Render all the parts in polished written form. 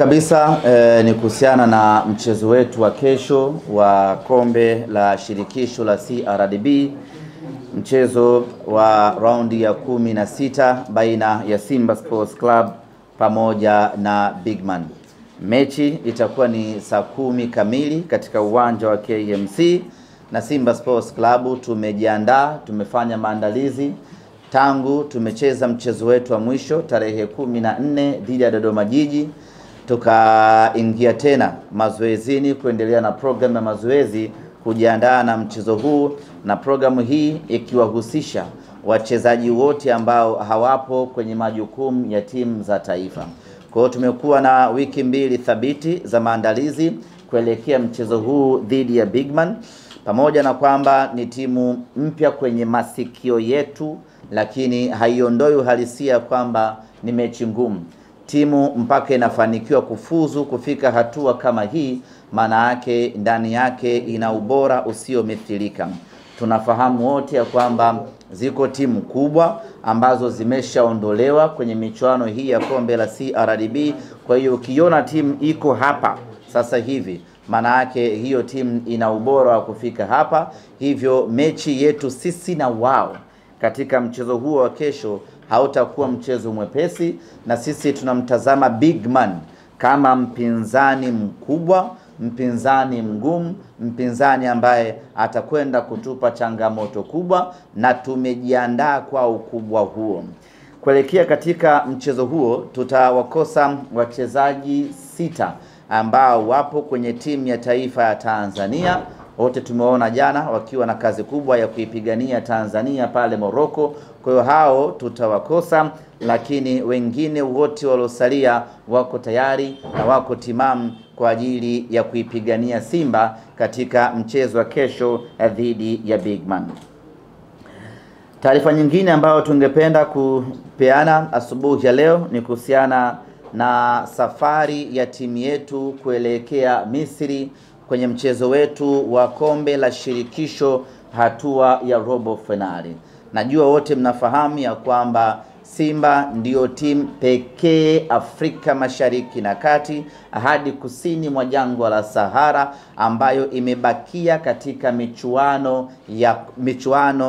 Kabisa ni kuhusiana na mchezo wetu wa kesho wa kombe la shirikisho la CRDB, mchezo wa raundi ya 16 baina ya Simba Sports Club pamoja na Bigman. Mechi itakuwa ni saa 10 kamili katika uwanja wa KMC, na Simba Sports Club tumejiandaa, tumefanya maandalizi tangu tumecheza mchezo wetu wa mwisho tarehe 14 dhidi ya Dodoma Jiji. Tukaingia tena mazoezini kuendelea na programu ya mazoezi kujiandaa na mchezo huu, na programu hii ikiwahusisha wachezaji wote ambao hawapo kwenye majukumu ya timu za taifa. Kwa hiyo tumekuwa na wiki mbili thabiti za maandalizi kuelekea mchezo huu dhidi ya Bigman, pamoja na kwamba ni timu mpya kwenye masikio yetu, lakini haiondoi uhalisia kwamba ni mechi ngumu. Timu mpaka inafanikiwa kufuzu kufika hatua kama hii, maana yake ndani yake ina ubora usiomithilika. Tunafahamu wote ya kwamba ziko timu kubwa ambazo zimeshaondolewa kwenye michuano hii ya kombe la CRDB. Kwa hiyo ukiona timu iko hapa sasa hivi, maana yake hiyo timu ina ubora wa kufika hapa. Hivyo mechi yetu sisi na wao katika mchezo huo wa kesho hautakuwa mchezo mwepesi, na sisi tunamtazama Bigman kama mpinzani mkubwa, mpinzani mgumu, mpinzani ambaye atakwenda kutupa changamoto kubwa, na tumejiandaa kwa ukubwa huo. Kuelekea katika mchezo huo tutawakosa wachezaji 6 ambao wapo kwenye timu ya taifa ya Tanzania. Wote tumeona jana wakiwa na kazi kubwa ya kuipigania Tanzania pale Morocco. Kwa hiyo hao tutawakosa, lakini wengine wote waliosalia wako tayari na wako timamu kwa ajili ya kuipigania Simba katika mchezo wa kesho dhidi ya Bigman. Taarifa nyingine ambayo tungependa kupeana asubuhi ya leo ni kuhusiana na safari ya timu yetu kuelekea Misri kwenye mchezo wetu wa kombe la shirikisho hatua ya robo finali. Najua wote mnafahamu ya kwamba Simba ndiyo timu pekee Afrika Mashariki na Kati hadi kusini mwa jangwa la Sahara ambayo imebakia katika michuano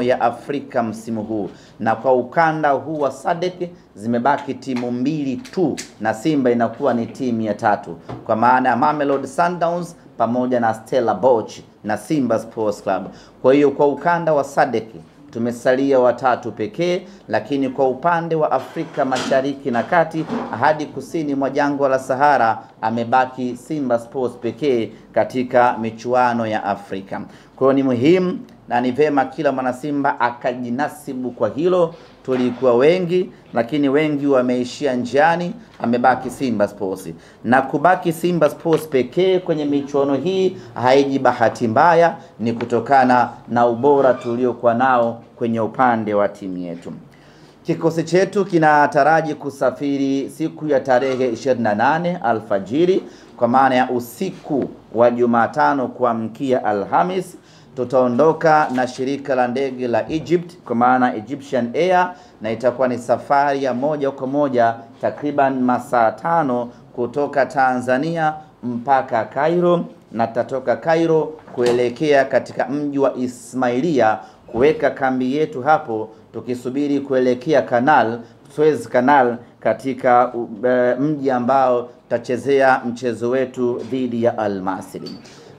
ya Afrika msimu huu. Na kwa ukanda huu wa SADC zimebaki timu 2 tu, na Simba inakuwa ni timu ya 3, kwa maana ya Mamelodi Sundowns pamoja na Stella Bosch na Simba Sports Club. Kwa hiyo kwa ukanda wa SADC tumesalia 3 pekee, lakini kwa upande wa Afrika Mashariki na Kati hadi kusini mwa jangwa la Sahara amebaki Simba Sports pekee katika michuano ya Afrika. Kwa hiyo ni muhimu na ni vema kila mwana Simba akajinasibu kwa hilo. Tulikuwa wengi, lakini wengi wameishia njiani, amebaki Simba Sports. Na kubaki Simba Sports pekee kwenye michuano hii haiji bahati mbaya, ni kutokana na ubora tuliokuwa nao kwenye upande wa timu yetu. Kikosi chetu kinataraji kusafiri siku ya tarehe 28 alfajiri, kwa maana ya usiku wa Jumatano kuamkia Alhamis. Tutaondoka na shirika la ndege la Egypt kwa maana Egyptian Air, na itakuwa ni safari ya moja kwa moja takriban masaa 5 kutoka Tanzania mpaka Cairo, na tatoka Cairo kuelekea katika mji wa Ismailia kuweka kambi yetu hapo, tukisubiri kuelekea Suez Canal katika mji ambao tutachezea mchezo wetu dhidi ya Al Masry.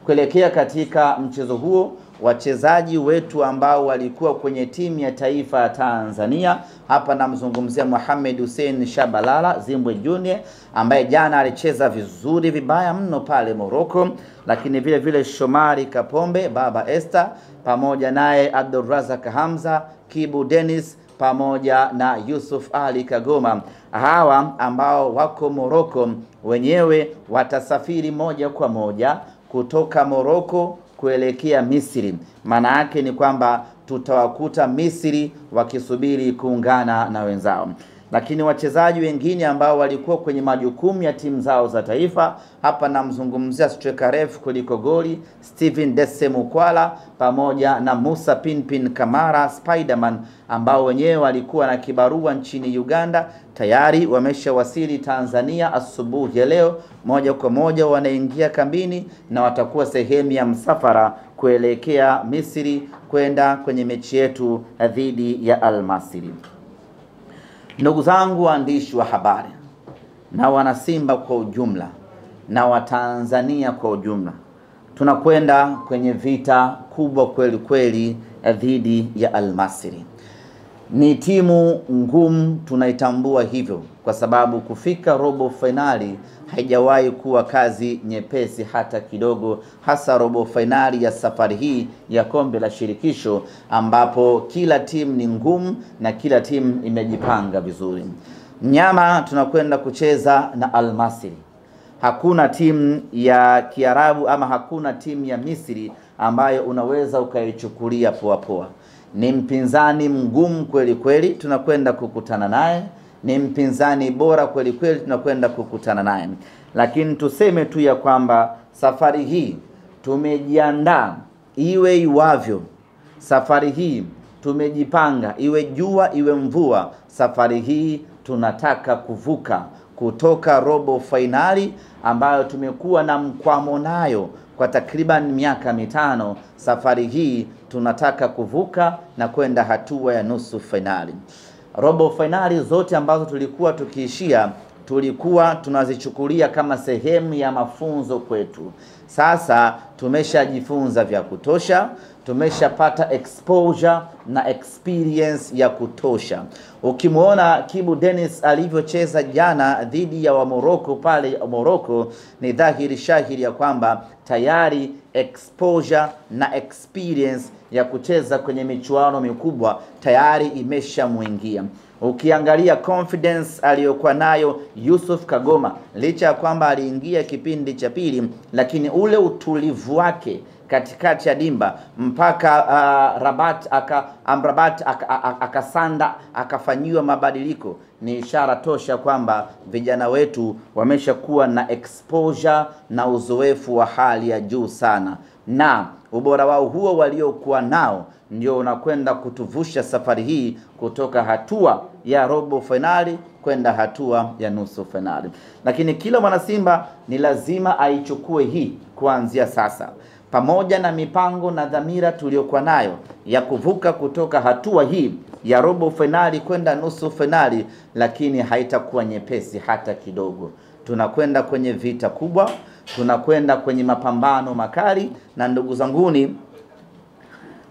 Kuelekea katika mchezo huo, wachezaji wetu ambao walikuwa kwenye timu ya taifa ya Tanzania, hapa namzungumzia Mohamed Hussein Shabalala Zimbwe Junior ambaye jana alicheza vizuri vibaya mno pale Morocco, lakini vile vile Shomari Kapombe Baba Esther, pamoja naye Abdulrazak Hamza, Kibu Dennis pamoja na Yusuf Ali Kagoma. Hawa ambao wako Morocco wenyewe watasafiri moja kwa moja kutoka Morocco kuelekea Misri. Maana yake ni kwamba tutawakuta Misri wakisubiri kuungana na wenzao. lakini wachezaji wengine ambao walikuwa kwenye majukumu ya timu zao za taifa, hapa namzungumzia striker refu kuliko goli Steven Dese Mukwala pamoja na Musa Pinpin Kamara Spiderman, ambao wenyewe walikuwa na kibarua nchini Uganda, tayari wameshawasili Tanzania asubuhi ya leo. Moja kwa moja wanaingia kambini na watakuwa sehemu ya msafara kuelekea Misri kwenda kwenye mechi yetu dhidi ya Al Masry. Ndugu zangu waandishi wa habari na wanasimba kwa ujumla na Watanzania kwa ujumla, tunakwenda kwenye vita kubwa kweli kweli dhidi ya Al Masry. Ni timu ngumu, tunaitambua hivyo, kwa sababu kufika robo finali haijawahi kuwa kazi nyepesi hata kidogo, hasa robo finali ya safari hii ya kombe la shirikisho, ambapo kila timu ni ngumu na kila timu imejipanga vizuri. Nyama tunakwenda kucheza na Al Masry. Hakuna timu ya Kiarabu ama hakuna timu ya Misri ambayo unaweza ukaichukulia poa poa. Ni mpinzani mgumu kweli kweli tunakwenda kukutana naye, ni mpinzani bora kweli kweli tunakwenda kukutana naye. Lakini tuseme tu ya kwamba safari hii tumejiandaa iwe iwavyo. Safari hii tumejipanga iwe jua iwe mvua. Safari hii tunataka kuvuka kutoka robo finali ambayo tumekuwa na mkwamo nayo kwa takriban miaka mitano. Safari hii tunataka kuvuka na kwenda hatua ya nusu finali. Robo finali zote ambazo tulikuwa tukiishia, tulikuwa tunazichukulia kama sehemu ya mafunzo kwetu. Sasa tumeshajifunza vya kutosha, tumeshapata exposure na experience ya kutosha. Ukimuona Kibu Dennis alivyocheza jana dhidi ya wa Morocco pale Morocco, ni dhahiri shahiri ya kwamba tayari exposure na experience ya kucheza kwenye michuano mikubwa tayari imeshamuingia. Ukiangalia confidence aliyokuwa nayo Yusuf Kagoma, licha ya kwamba aliingia kipindi cha pili, lakini ule utulivu wake katikati ya dimba mpaka Amrabat akasanda akafanyiwa mabadiliko, ni ishara tosha kwamba vijana wetu wameshakuwa na exposure na uzoefu wa hali ya juu sana, na ubora wao huo waliokuwa nao ndio unakwenda kutuvusha safari hii kutoka hatua ya robo finali kwenda hatua ya nusu finali. Lakini kila mwana Simba ni lazima aichukue hii kuanzia sasa, pamoja na mipango na dhamira tuliyokuwa nayo ya kuvuka kutoka hatua hii ya robo finali kwenda nusu finali, lakini haitakuwa nyepesi hata kidogo. Tunakwenda kwenye vita kubwa, tunakwenda kwenye mapambano makali, na ndugu zanguni,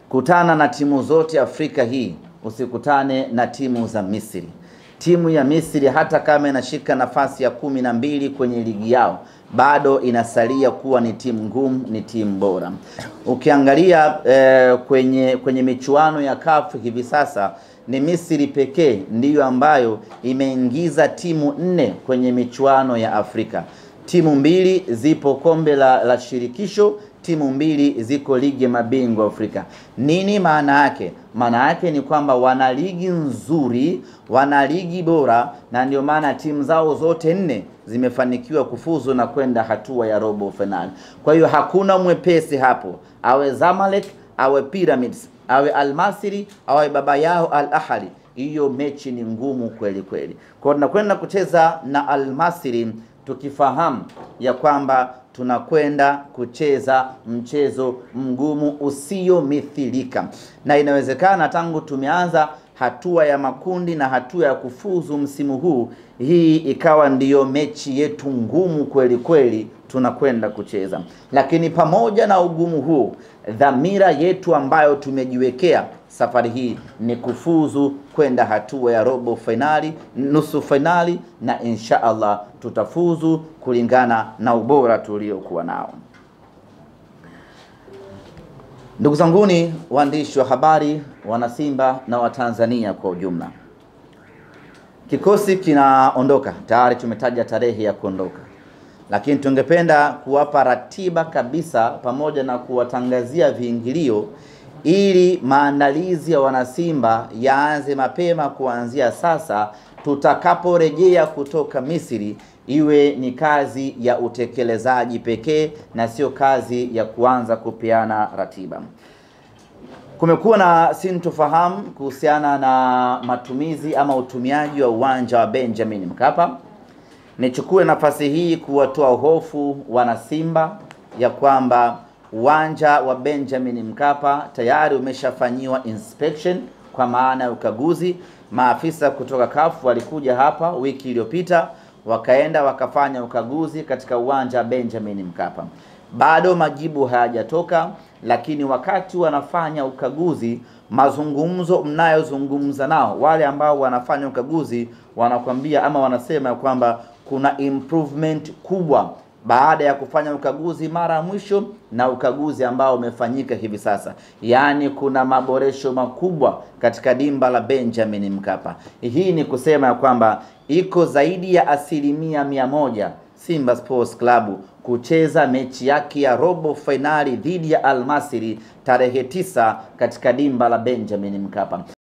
kutana na timu zote Afrika hii, usikutane na timu za Misri. Timu ya Misri hata kama inashika nafasi ya 12 kwenye ligi yao, bado inasalia kuwa ni timu ngumu, ni timu bora. Ukiangalia kwenye michuano ya CAF hivi sasa, ni Misri pekee ndiyo ambayo imeingiza timu 4 kwenye michuano ya Afrika. Timu 2 zipo kombe la shirikisho, timu 2 ziko ligi ya mabingwa Afrika. Nini maana yake? Maana yake ni kwamba wana ligi nzuri, wana ligi bora, na ndio maana timu zao zote 4 zimefanikiwa kufuzu na kwenda hatua ya robo finali. Kwa hiyo hakuna mwepesi hapo, awe Zamalek, awe Pyramids, awe Al Masry, awe baba yao Al Ahly. Hiyo mechi ni ngumu kweli kweli. Kwa tunakwenda kucheza na Al Masry tukifahamu ya kwamba tunakwenda kucheza mchezo mgumu usiomithilika, na inawezekana tangu tumeanza hatua ya makundi na hatua ya kufuzu msimu huu, hii ikawa ndiyo mechi yetu ngumu kweli kweli tunakwenda kucheza. Lakini pamoja na ugumu huu, dhamira yetu ambayo tumejiwekea safari hii ni kufuzu kwenda hatua ya robo finali, nusu finali, na insha Allah tutafuzu kulingana na ubora tuliokuwa nao. Ndugu zanguni waandishi wa habari, wana Simba na Watanzania kwa ujumla, kikosi kinaondoka tayari, tumetaja tarehe ya kuondoka, lakini tungependa kuwapa ratiba kabisa pamoja na kuwatangazia viingilio ili maandalizi ya wana Simba yaanze mapema kuanzia sasa, tutakaporejea kutoka Misri iwe ni kazi ya utekelezaji pekee na sio kazi ya kuanza kupeana ratiba. Kumekuwa na sintofahamu kuhusiana na matumizi ama utumiaji wa uwanja wa Benjamin Mkapa. Nichukue nafasi hii kuwatoa hofu wana Simba ya kwamba uwanja wa Benjamin Mkapa tayari umeshafanyiwa inspection, kwa maana ya ukaguzi. Maafisa kutoka CAF walikuja hapa wiki iliyopita, wakaenda wakafanya ukaguzi katika uwanja wa Benjamin Mkapa. Bado majibu hayajatoka, lakini wakati wanafanya ukaguzi, mazungumzo mnayozungumza nao wale ambao wanafanya ukaguzi wanakwambia ama wanasema kwamba kuna improvement kubwa baada ya kufanya ukaguzi mara ya mwisho na ukaguzi ambao umefanyika hivi sasa. Yaani kuna maboresho makubwa katika dimba la Benjamin Mkapa. Hii ni kusema ya kwamba iko zaidi ya 100% Simba Sports Club kucheza mechi yake ya robo finali dhidi ya Al Masry tarehe 9 katika dimba la Benjamin Mkapa.